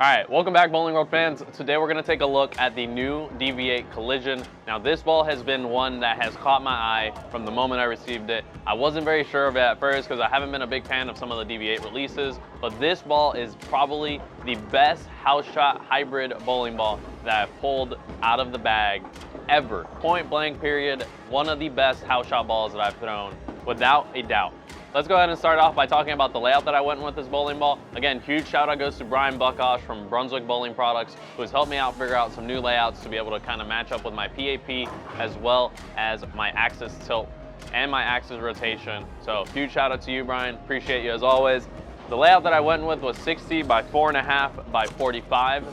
Alright, welcome back Bowling World fans. Today we're going to take a look at the new DV8 Collision. Now this ball has been one that has caught my eye from the moment I received it. I wasn't very sure of it at first because I haven't been a big fan of some of the DV8 releases, but this ball is probably the best house shot hybrid bowling ball that I've pulled out of the bag ever. Point blank period, one of the best house shot balls that I've thrown, without a doubt. Let's go ahead and start off by talking about the layout that I went with this bowling ball. Again, huge shout out goes to Brian Buckosh from Brunswick Bowling Products, who has helped me out figure out some new layouts to be able to kind of match up with my PAP as well as my axis tilt and my axis rotation. So huge shout out to you, Brian. Appreciate you as always. The layout that I went with was 60 by 4.5 by 45.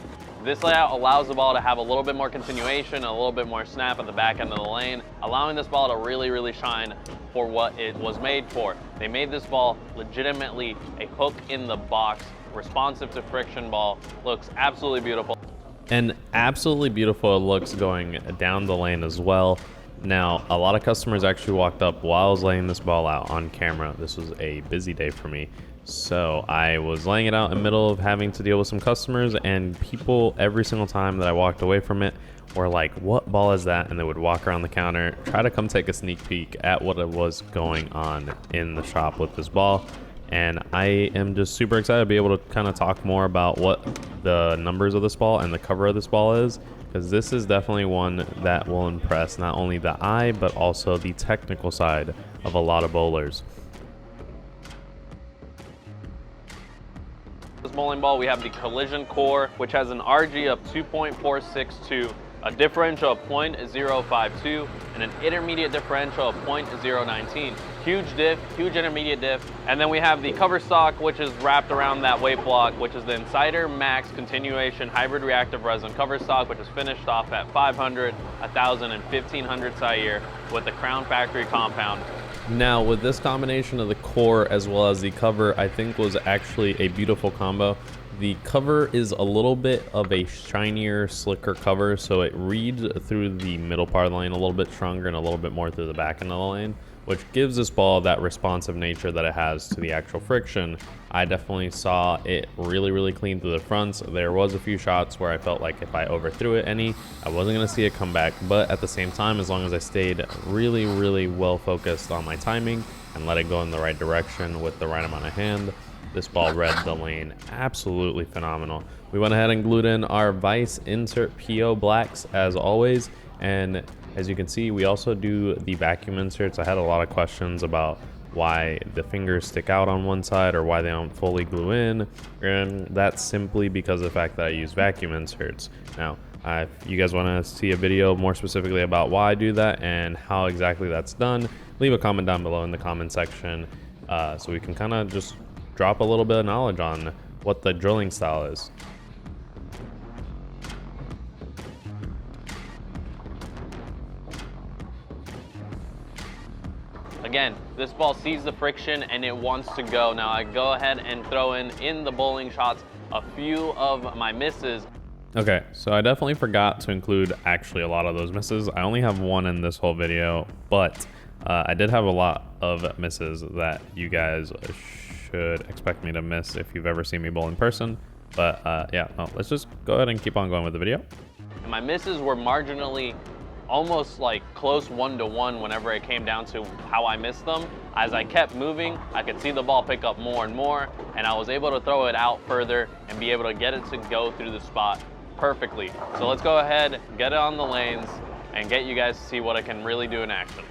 This layout allows the ball to have a little bit more continuation, a little bit more snap at the back end of the lane, allowing this ball to really shine for what it was made for. They made this ball legitimately a hook in the box, responsive to friction ball, looks absolutely beautiful. And absolutely beautiful it looks going down the lane as well. Now, a lot of customers actually walked up while I was laying this ball out on camera. This was a busy day for me. So I was laying it out in the middle of having to deal with some customers, and people every single time that I walked away from it were like, what ball is that? And they would walk around the counter, try to come take a sneak peek at what it was going on in the shop with this ball. And I am just super excited to be able to kind of talk more about what the numbers of this ball and the cover of this ball is, because this is definitely one that will impress not only the eye, but also the technical side of a lot of bowlers. This bowling ball, we have the Collision core, which has an RG of 2.462, a differential of 0.052, and an intermediate differential of 0.019. Huge diff, huge intermediate diff. And then we have the cover stock, which is wrapped around that weight block, which is the Insider Max Continuation Hybrid Reactive Resin cover stock, which is finished off at 500, 1,000, and 1,500 Saire with the Crown Factory compound. Now, with this combination of the core as well as the cover, I think was actually a beautiful combo. The cover is a little bit of a shinier, slicker cover, so it reads through the middle part of the lane a little bit stronger and a little bit more through the back end of the lane, which gives this ball that responsive nature that it has to the actual friction. I definitely saw it really clean through the fronts. There was a few shots where I felt like if I overthrew it any, I wasn't going to see it come back, but at the same time, as long as I stayed really well focused on my timing and let it go in the right direction with the right amount of hand, this ball read the lane absolutely phenomenal. We went ahead and glued in our Vice Insert PO blacks as always, and as you can see, we also do the vacuum inserts. I had a lot of questions about why the fingers stick out on one side or why they don't fully glue in, and that's simply because of the fact that I use vacuum inserts. Now, if you guys want to see a video more specifically about why I do that and how exactly that's done, leave a comment down below in the comment section so we can kind of just drop a little bit of knowledge on what the drilling style is. Again, this ball sees the friction and it wants to go. Now I go ahead and throw in the bowling shots a few of my misses. Okay, so I definitely forgot to include actually a lot of those misses. I only have one in this whole video, but I did have a lot of misses that you guys should expect me to miss if you've ever seen me bowl in person. But yeah, well, let's just go ahead and keep on going with the video. And my misses were marginally almost like close 1-to-1 whenever it came down to how I missed them. As I kept moving, I could see the ball pick up more and more, and I was able to throw it out further and be able to get it to go through the spot perfectly. So let's go ahead, get it on the lanes, and get you guys to see what it can really do in action.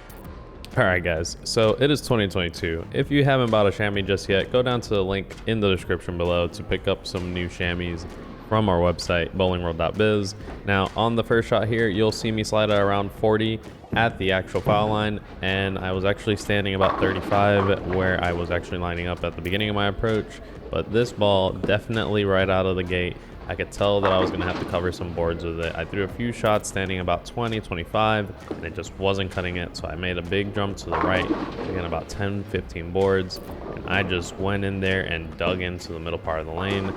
Alright guys, so it is 2022. If you haven't bought a chamois just yet, go down to the link in the description below to pick up some new chamois from our website, bowlingworld.biz. Now, on the first shot here, you'll see me slide at around 40 at the actual foul line, and I was actually standing about 35 where I was actually lining up at the beginning of my approach. But this ball, definitely right out of the gate, I could tell that I was going to have to cover some boards with it. I threw a few shots standing about 20, 25, and it just wasn't cutting it. So I made a big jump to the right, taking about 10, 15 boards, and I just went in there and dug into the middle part of the lane.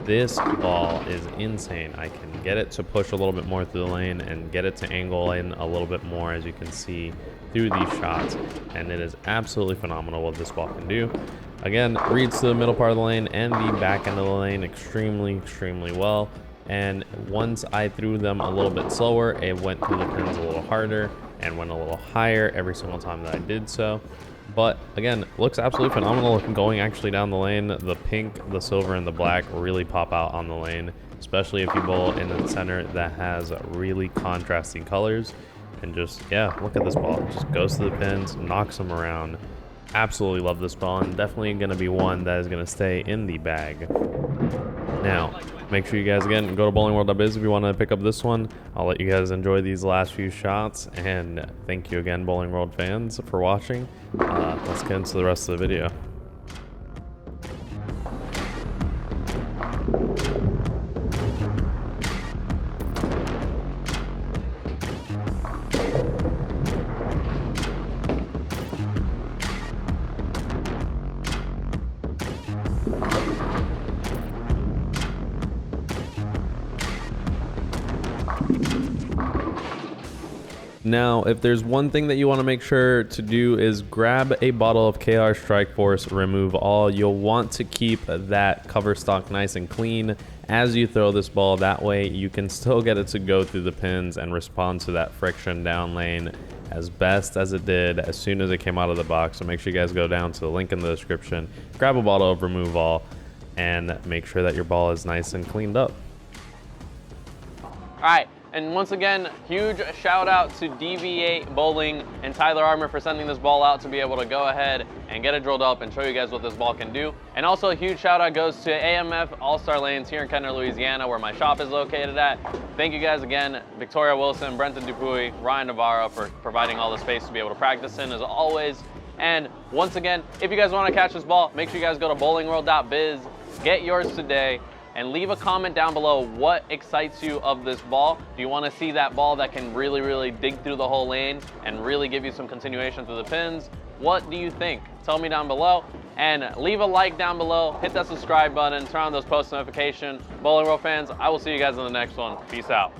This ball is insane. I can get it to push a little bit more through the lane and get it to angle in a little bit more, as you can see through these shots, and it is absolutely phenomenal what this ball can do. Again, reads to the middle part of the lane and the back end of the lane extremely well. And once I threw them a little bit slower, it went through the pins a little harder and went a little higher every single time that I did so. But again, looks absolutely phenomenal going actually down the lane. The pink, the silver, and the black really pop out on the lane, especially if you bowl in the center that has really contrasting colors. And just, yeah, look at this ball. It just goes to the pins, knocks them around. Absolutely love this ball, and definitely going to be one that is going to stay in the bag. Now, make sure you guys, again, go to bowlingworld.biz if you want to pick up this one. I'll let you guys enjoy these last few shots, and thank you again, Bowling World fans, for watching. Let's get into the rest of the video. Now, if there's one thing that you want to make sure to do is grab a bottle of KR Strikeforce, remove all. You'll want to keep that cover stock nice and clean as you throw this ball. That way you can still get it to go through the pins and respond to that friction down lane as best as it did as soon as it came out of the box. So make sure you guys go down to the link in the description, grab a bottle of remove all, and make sure that your ball is nice and cleaned up. All right. And once again, huge shout out to DV8 Bowling and Tyler Armour for sending this ball out to be able to go ahead and get it drilled up and show you guys what this ball can do. And also a huge shout out goes to AMF All-Star Lanes here in Kenner, Louisiana, where my shop is located at. Thank you guys again, Victoria Wilson, Brenton Dupuy, Ryan Navarro, for providing all the space to be able to practice in as always. And once again, if you guys want to catch this ball, make sure you guys go to bowlingworld.biz, get yours today, and leave a comment down below what excites you of this ball. Do you want to see that ball that can really dig through the whole lane and really give you some continuation through the pins? What do you think? Tell me down below, and leave a like down below, hit that subscribe button, turn on those post notifications. Bowling World fans, I will see you guys in the next one. Peace out.